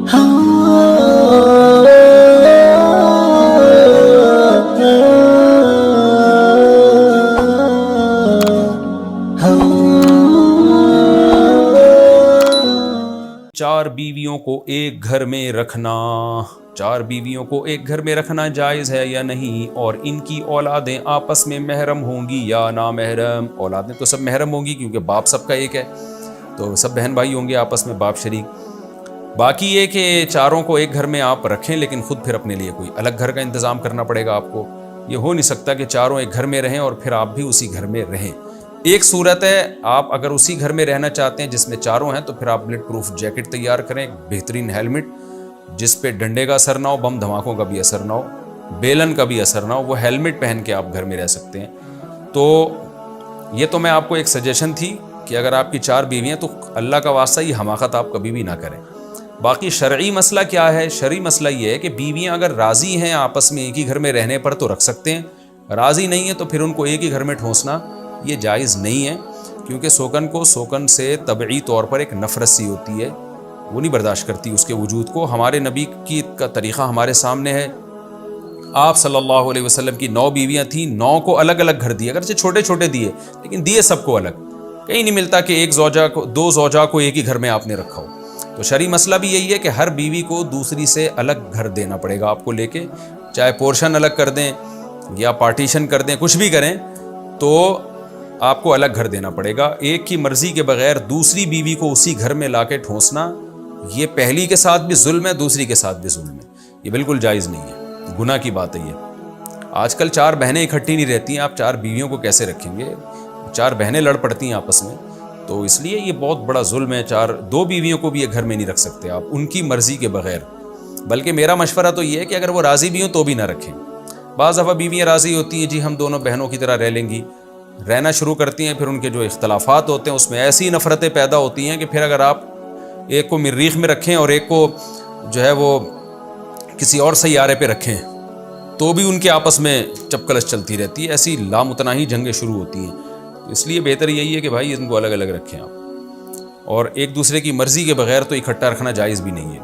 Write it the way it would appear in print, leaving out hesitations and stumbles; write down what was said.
چار بیویوں کو ایک گھر میں رکھنا، چار بیویوں کو ایک گھر میں رکھنا جائز ہے یا نہیں، اور ان کی اولادیں آپس میں محرم ہوں گی یا نامحرم؟ اولادیں تو سب محرم ہوں گی کیونکہ باپ سب کا ایک ہے، تو سب بہن بھائی ہوں گے آپس میں، باپ شریک۔ باقی یہ کہ چاروں کو ایک گھر میں آپ رکھیں، لیکن خود پھر اپنے لیے کوئی الگ گھر کا انتظام کرنا پڑے گا آپ کو۔ یہ ہو نہیں سکتا کہ چاروں ایک گھر میں رہیں اور پھر آپ بھی اسی گھر میں رہیں۔ ایک صورت ہے، آپ اگر اسی گھر میں رہنا چاہتے ہیں جس میں چاروں ہیں، تو پھر آپ بلٹ پروف جیکٹ تیار کریں، بہترین ہیلمٹ جس پہ ڈنڈے کا اثر نہ ہو، بم دھماکوں کا بھی اثر نہ ہو، بیلن کا بھی اثر نہ ہو، وہ ہیلمٹ پہن کے آپ گھر میں رہ سکتے ہیں۔ تو یہ تو میں آپ کو ایک سجیشن تھی کہ اگر آپ کی چار بیویاں، تو اللہ کا واسطہ یہ حماقت آپ کبھی بھی نہ کریں۔ باقی شرعی مسئلہ کیا ہے؟ شرعی مسئلہ یہ ہے کہ بیویاں اگر راضی ہیں آپس میں ایک ہی گھر میں رہنے پر تو رکھ سکتے ہیں، راضی نہیں ہیں تو پھر ان کو ایک ہی گھر میں ٹھونسنا یہ جائز نہیں ہے، کیونکہ سوکن سے طبعی طور پر ایک نفرت سی ہوتی ہے، وہ نہیں برداشت کرتی اس کے وجود کو۔ ہمارے نبی کی کا طریقہ ہمارے سامنے ہے، آپ صلی اللہ علیہ وسلم کی 9 بیویاں تھیں، 9 کو الگ الگ گھر دیے، اگرچہ چھوٹے چھوٹے دیے لیکن دیے سب کو الگ۔ کہیں نہیں ملتا کہ ایک زوجہ کو، 2 زوجہ کو ایک ہی گھر میں آپ نے رکھا ہو۔ تو شرعی مسئلہ بھی یہی ہے کہ ہر بیوی کو دوسری سے الگ گھر دینا پڑے گا آپ کو لے کے، چاہے پورشن الگ کر دیں یا پارٹیشن کر دیں، کچھ بھی کریں تو آپ کو الگ گھر دینا پڑے گا۔ ایک کی مرضی کے بغیر دوسری بیوی کو اسی گھر میں لا کے ٹھونسنا، یہ پہلی کے ساتھ بھی ظلم ہے، دوسری کے ساتھ بھی ظلم ہے، یہ بالکل جائز نہیں ہے، گناہ کی بات ہے یہ۔ آج کل 4 بہنیں اکٹھی نہیں رہتی ہیں، آپ 4 بیویوں کو کیسے رکھیں گے؟ 4 بہنیں لڑ پڑتی ہیں آپس میں، تو اس لیے یہ بہت بڑا ظلم ہے۔ 2 بیویوں کو بھی ایک گھر میں نہیں رکھ سکتے آپ ان کی مرضی کے بغیر۔ بلکہ میرا مشورہ تو یہ ہے کہ اگر وہ راضی بھی ہوں تو بھی نہ رکھیں۔ بعض دفعہ بیویاں راضی ہوتی ہیں، جی ہم دونوں بہنوں کی طرح رہ لیں گی، رہنا شروع کرتی ہیں، پھر ان کے جو اختلافات ہوتے ہیں اس میں ایسی نفرتیں پیدا ہوتی ہیں کہ پھر اگر آپ ایک کو مریخ میں رکھیں اور ایک کو جو ہے وہ کسی اور سیارے پہ رکھیں تو بھی ان کے آپس میں چپکلش چلتی رہتی ہے، ایسی لامتناہی جنگیں شروع ہوتی ہیں۔ تو اس لیے بہتر یہی ہے کہ بھائی ان کو الگ الگ رکھیں آپ، اور ایک دوسرے کی مرضی کے بغیر تو اکٹھا رکھنا جائز بھی نہیں ہے۔